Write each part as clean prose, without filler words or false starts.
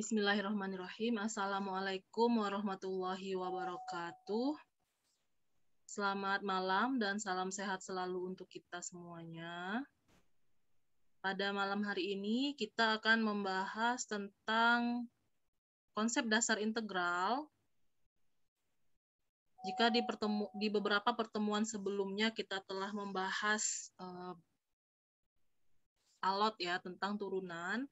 Bismillahirrahmanirrahim. Assalamualaikum warahmatullahi wabarakatuh. Selamat malam dan salam sehat selalu untuk kita semuanya. Pada malam hari ini kita akan membahas tentang konsep dasar integral. Jika di beberapa pertemuan sebelumnya kita telah membahas alot ya tentang turunan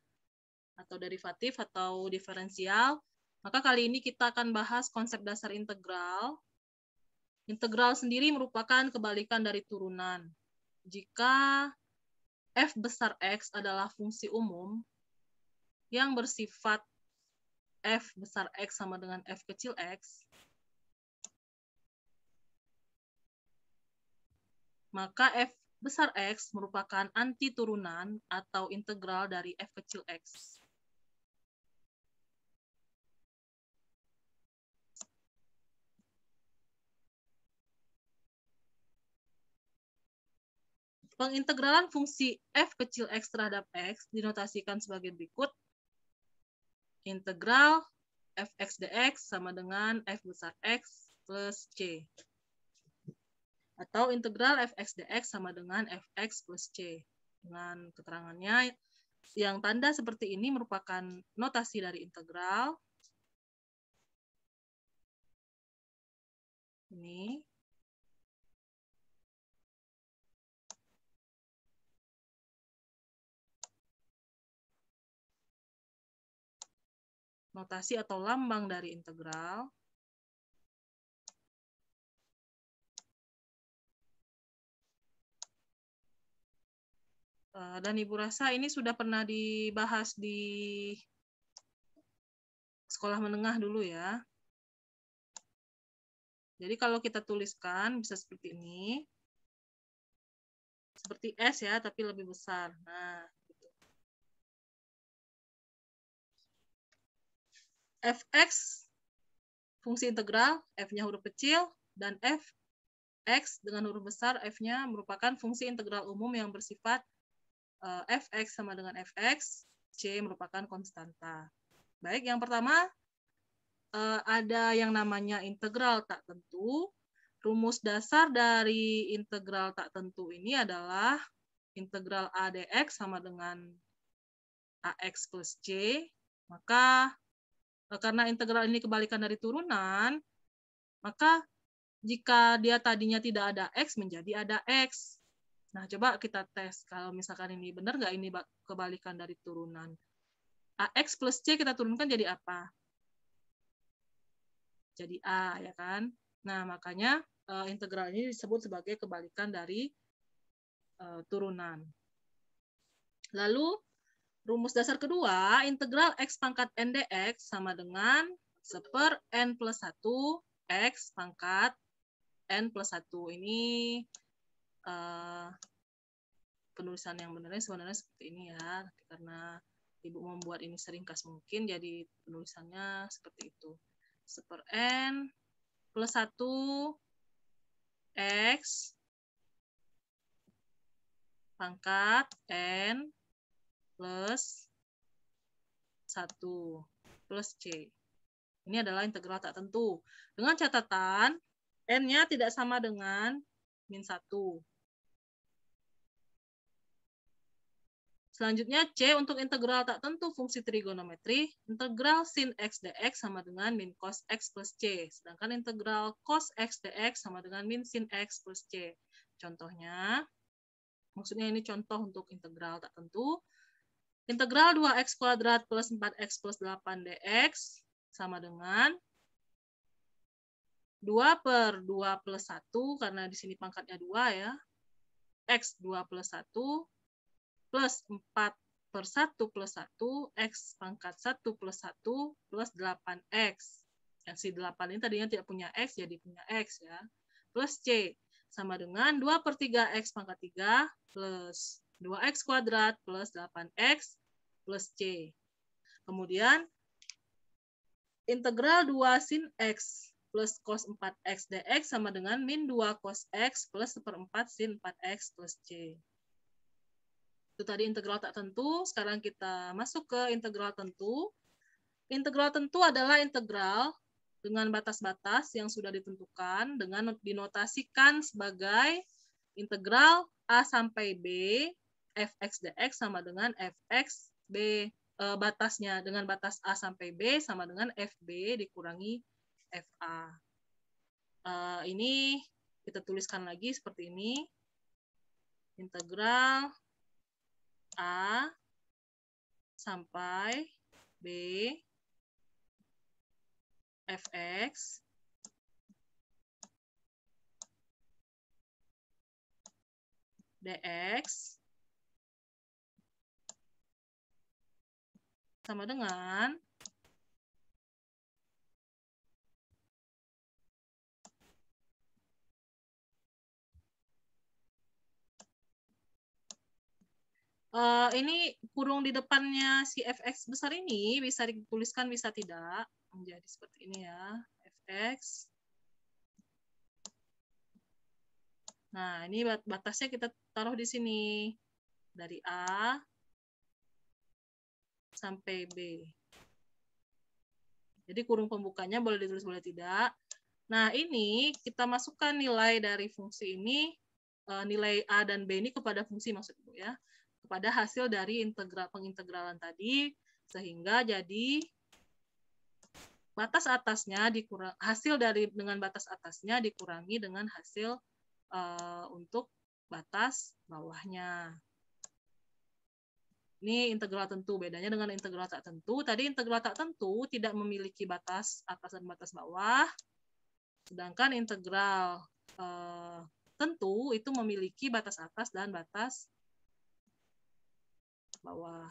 atau derivatif atau diferensial, maka kali ini kita akan bahas konsep dasar integral. Integral sendiri merupakan kebalikan dari turunan. Jika f besar X adalah fungsi umum yang bersifat f besar X sama dengan f kecil x, maka f besar X merupakan anti turunan atau integral dari f kecil x. Pengintegralan fungsi f kecil x terhadap x dinotasikan sebagai berikut. Integral fx dx sama dengan f besar X plus C. Atau integral fx dx sama dengan fx plus C. Dengan keterangannya yang tanda seperti ini merupakan notasi dari integral. Ini. Notasi atau lambang dari integral. Dan Ibu rasa ini sudah pernah dibahas di sekolah menengah dulu ya. Jadi kalau kita tuliskan bisa seperti ini. Seperti S ya, tapi lebih besar. Nah, gitu. Fx fungsi integral, f-nya huruf kecil, dan fx dengan huruf besar, f-nya merupakan fungsi integral umum yang bersifat fx sama dengan fx, c merupakan konstanta. Baik, yang pertama ada yang namanya integral tak tentu. Rumus dasar dari integral tak tentu ini adalah integral a dx sama dengan ax plus c. Maka karena integral ini kebalikan dari turunan, maka jika dia tadinya tidak ada X menjadi ada X. Nah, coba kita tes. Kalau misalkan ini benar nggak ini kebalikan dari turunan. AX plus C kita turunkan jadi apa? Jadi A, ya kan? Nah, makanya integral ini disebut sebagai kebalikan dari turunan. Lalu, rumus dasar kedua, integral X pangkat N dx sama dengan 1/n plus 1 X pangkat N plus 1. Ini penulisan yang benarnya sebenarnya seperti ini ya. Karena Ibu membuat ini seringkas mungkin, jadi penulisannya seperti itu. 1/n plus 1 X pangkat N plus 1 plus C. Ini adalah integral tak tentu. Dengan catatan, N-nya tidak sama dengan min 1. Selanjutnya, C untuk integral tak tentu fungsi trigonometri, integral sin X dx sama dengan min cos X plus C. Sedangkan integral cos X dx sama dengan min sin X plus C. Contohnya, maksudnya ini contoh untuk integral tak tentu. Integral 2x kuadrat plus 4x plus 8 dx sama dengan 2/2 plus 1, karena di sini pangkatnya 2 ya. X 2 plus 1 plus 4/1 plus 1, X pangkat 1 plus 1 plus 8X. Yang si 8 ini tadinya tidak punya X, jadi punya X ya. Plus C sama dengan 2/3 X pangkat 3 plus 2X kuadrat plus 8X plus C. Kemudian, integral 2 sin X plus cos 4X dx sama dengan min 2 cos X plus 1/4 sin 4X plus C. Itu tadi integral tak tentu. Sekarang kita masuk ke integral tentu. Integral tentu adalah integral dengan batas-batas yang sudah ditentukan dengan dinotasikan sebagai integral A sampai B, fx dx sama dengan fx B, batasnya dengan batas A sampai B sama dengan fB dikurangi fa. Ini kita tuliskan lagi seperti ini. Integral A sampai B fx dx sama dengan ini kurung di depannya si fx besar ini bisa dituliskan bisa tidak menjadi seperti ini ya, fx. Nah, ini batasnya kita taruh di sini dari A sampai B. Jadi kurung pembukanya boleh ditulis boleh tidak. Nah, ini kita masukkan nilai dari fungsi ini, nilai A dan B ini kepada fungsi maksud Ibu ya, kepada hasil dari pengintegralan tadi, sehingga jadi batas atasnya dikurang, hasil dari dengan batas atasnya dikurangi dengan hasil untuk batas bawahnya. Ini integral tentu, bedanya dengan integral tak tentu. Tadi integral tak tentu tidak memiliki batas atas dan batas bawah, sedangkan integral tentu itu memiliki batas atas dan batas bawah.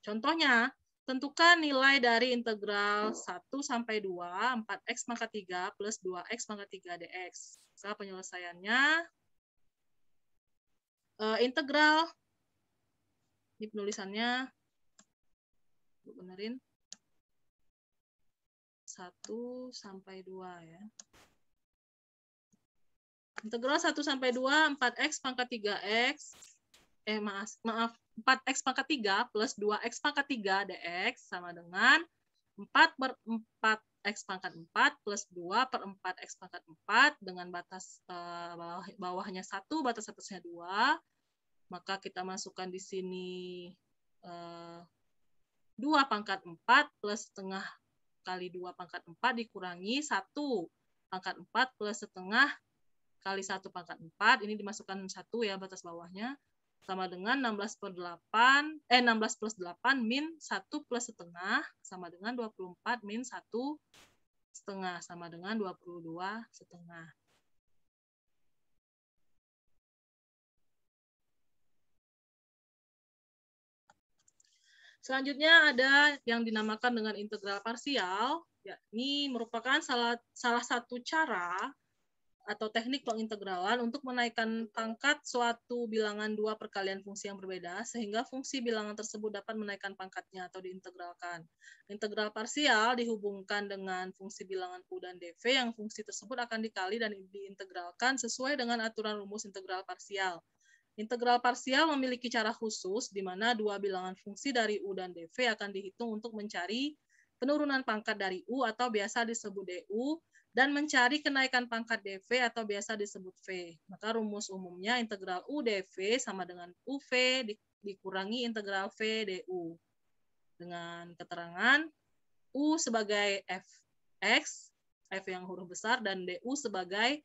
Contohnya, tentukan nilai dari integral 1 sampai 2, 4x pangkat 3 plus 2x pangkat 3 dx. Maka penyelesaiannya integral, ini penulisannya, benerin, 1 sampai 2 ya. Integral 1 sampai 2, 4x pangkat 3x, maaf, 4x pangkat 3 plus 2x pangkat 3 dx sama dengan 4/4x pangkat 4 plus 2/4x pangkat 4 dengan batas bawahnya 1, batas atasnya 2. Maka kita masukkan di sini 2 pangkat 4 plus setengah kali 2 pangkat 4 dikurangi 1 pangkat 4 plus setengah kali 1 pangkat 4. Ini dimasukkan 1 ya batas bawahnya. Sama dengan 16 plus 8 min 1 plus setengah sama dengan 24 min 1 setengah sama dengan 22 setengah. Selanjutnya ada yang dinamakan dengan integral parsial, yakni merupakan salah satu cara atau teknik pengintegralan untuk menaikkan pangkat suatu bilangan dua perkalian fungsi yang berbeda, sehingga fungsi bilangan tersebut dapat menaikkan pangkatnya atau diintegralkan. Integral parsial dihubungkan dengan fungsi bilangan U dan dv, yang fungsi tersebut akan dikali dan diintegralkan sesuai dengan aturan rumus integral parsial. Integral parsial memiliki cara khusus di mana dua bilangan fungsi dari U dan dv akan dihitung untuk mencari penurunan pangkat dari U atau biasa disebut du, dan mencari kenaikan pangkat dv atau biasa disebut v. Maka rumus umumnya integral U dv sama dengan UV dikurangi integral v du. Dengan keterangan U sebagai fx, f yang huruf besar, dan du sebagai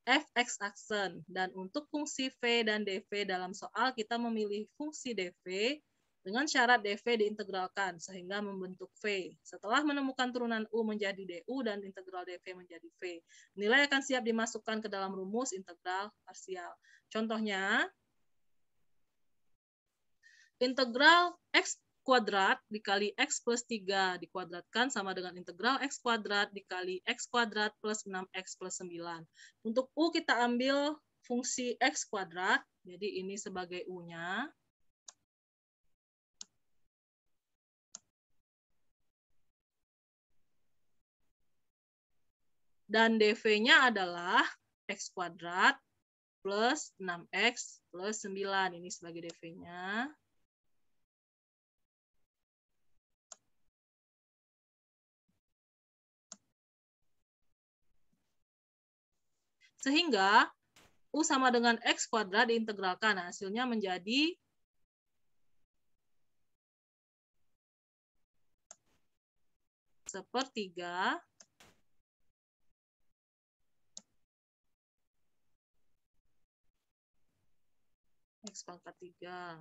fx aksen. Dan untuk fungsi v dan dv dalam soal kita memilih fungsi dv dengan syarat dv diintegralkan sehingga membentuk v. Setelah menemukan turunan u menjadi du dan integral dv menjadi v, nilai akan siap dimasukkan ke dalam rumus integral parsial. Contohnya, integral x kuadrat dikali x plus 3 dikuadratkan sama dengan integral x kuadrat dikali x kuadrat plus 6x plus 9. Untuk u kita ambil fungsi x kuadrat, jadi ini sebagai u-nya. Dan dv-nya adalah x kuadrat plus 6x plus 9. Ini sebagai dv-nya. Sehingga U sama dengan X kuadrat diintegralkan. Hasilnya menjadi sepertiga X pangkat 3.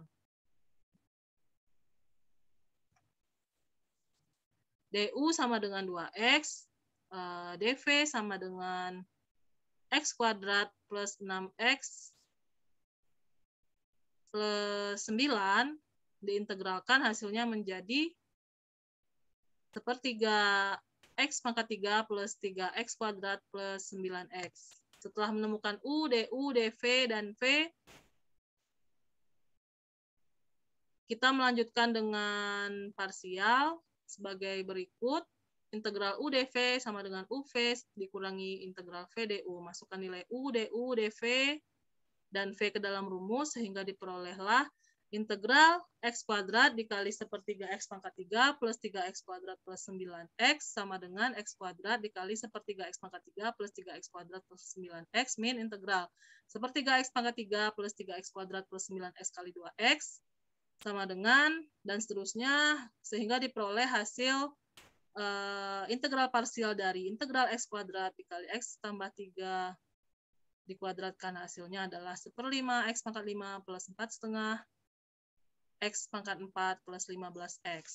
DU sama dengan 2X, DV sama dengan X kuadrat plus 6X plus 9, diintegralkan hasilnya menjadi sepertiga X pangkat 3 plus 3X kuadrat plus 9X. Setelah menemukan U, DU, DV, dan V, kita melanjutkan dengan parsial sebagai berikut. Integral U dV sama dengan UV dikurangi integral V DU. Masukkan nilai U, DU, DV, dan V ke dalam rumus sehingga diperolehlah integral X kuadrat dikali sepertiga X pangkat 3 plus 3X kuadrat plus 9X sama dengan X kuadrat dikali sepertiga X pangkat 3 plus 3X kuadrat plus 9X min integral sepertiga X pangkat 3 plus 3X kuadrat plus 9X kali 2X sama dengan dan seterusnya sehingga diperoleh hasil integral parsial dari integral X kuadrat dikali X tambah 3 dikuadratkan hasilnya adalah 1/5 X pangkat 5 plus 4/5 X pangkat 4 plus 15X.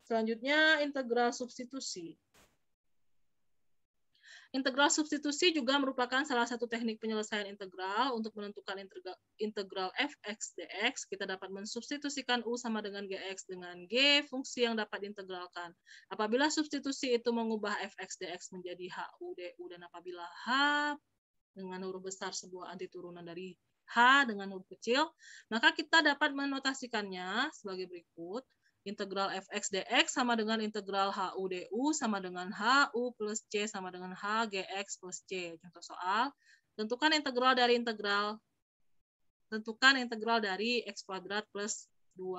Selanjutnya integral substitusi. Integral substitusi juga merupakan salah satu teknik penyelesaian integral. Untuk menentukan integral fx dx, kita dapat mensubstitusikan u sama dengan gx dengan g, fungsi yang dapat diintegralkan. Apabila substitusi itu mengubah fx dx menjadi hu du, dan apabila h dengan huruf besar sebuah antiturunan dari h dengan huruf kecil, maka kita dapat menotasikannya sebagai berikut. Integral fx dx sama dengan integral hu du sama dengan hu plus c sama dengan h gx plus c. Contoh soal, tentukan integral dari x kuadrat plus 2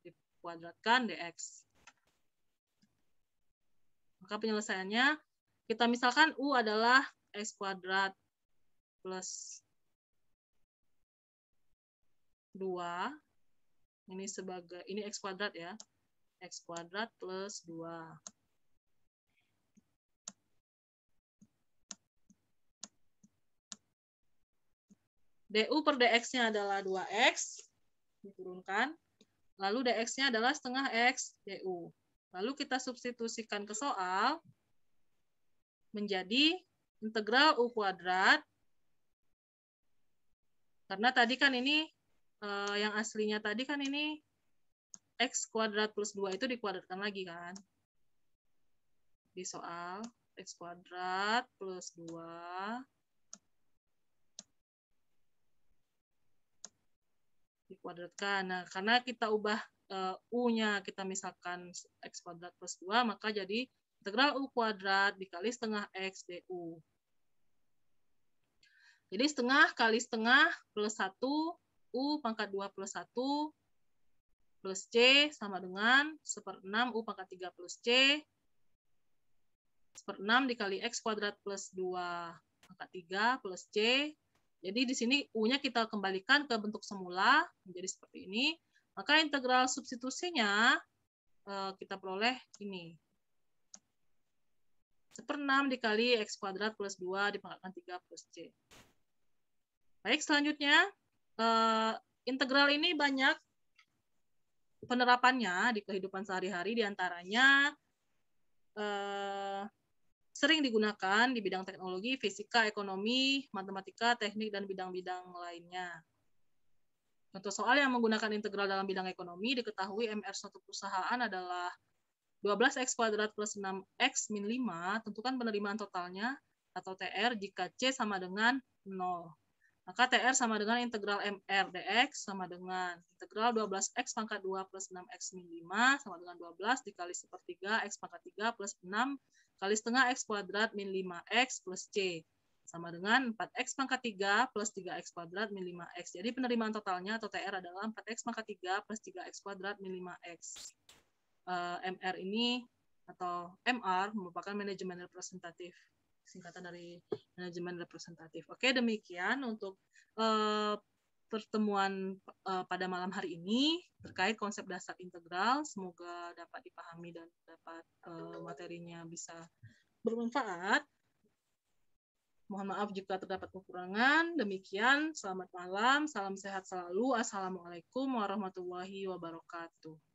dikuadratkan dx. Maka penyelesaiannya, kita misalkan u adalah x kuadrat plus 2. Ini x kuadrat ya. X kuadrat plus 2. Du per dx-nya adalah 2x, diturunkan. Lalu dx-nya adalah setengah x du. Lalu kita substitusikan ke soal, menjadi integral u kuadrat. Karena tadi kan ini, yang aslinya tadi kan ini x kuadrat plus 2 itu dikuadratkan lagi kan. Di soal, x kuadrat plus 2 dikuadratkan. Nah, karena kita ubah u-nya, kita misalkan x kuadrat plus 2, maka jadi integral u kuadrat dikali setengah x du. Jadi setengah kali setengah plus 1, u pangkat 2 plus 1, plus c sama dengan 1/6 u pangkat 3 plus c, 1/6 dikali x kuadrat plus 2 pangkat 3 plus c. Jadi di sini u-nya kita kembalikan ke bentuk semula, menjadi seperti ini. Maka integral substitusinya kita peroleh ini. 1/6 dikali x kuadrat plus 2 dipangkatkan 3 plus c. Baik, selanjutnya integral ini banyak penerapannya di kehidupan sehari-hari, diantaranya sering digunakan di bidang teknologi, fisika, ekonomi, matematika, teknik, dan bidang-bidang lainnya. Contoh soal yang menggunakan integral dalam bidang ekonomi, diketahui MR suatu perusahaan adalah 12x kuadrat plus 6x min 5, tentukan penerimaan totalnya atau TR jika C sama dengan 0. Maka TR sama dengan integral MR dx sama dengan integral 12x pangkat 2 plus 6x min 5 sama dengan 12 dikali sepertiga x pangkat 3 plus 6 kali setengah x kuadrat min 5x plus c sama dengan 4x pangkat 3 plus 3x kuadrat min 5x. Jadi penerimaan totalnya atau TR adalah 4x pangkat 3 plus 3x kuadrat min 5x. MR ini atau MR merupakan manajemen representatif singkatan dari manajemen representatif. Oke, demikian untuk pertemuan pada malam hari ini terkait konsep dasar integral. Semoga dapat dipahami dan dapat materinya bisa bermanfaat. Mohon maaf jika terdapat kekurangan. Demikian, selamat malam, salam sehat selalu. Assalamualaikum warahmatullahi wabarakatuh.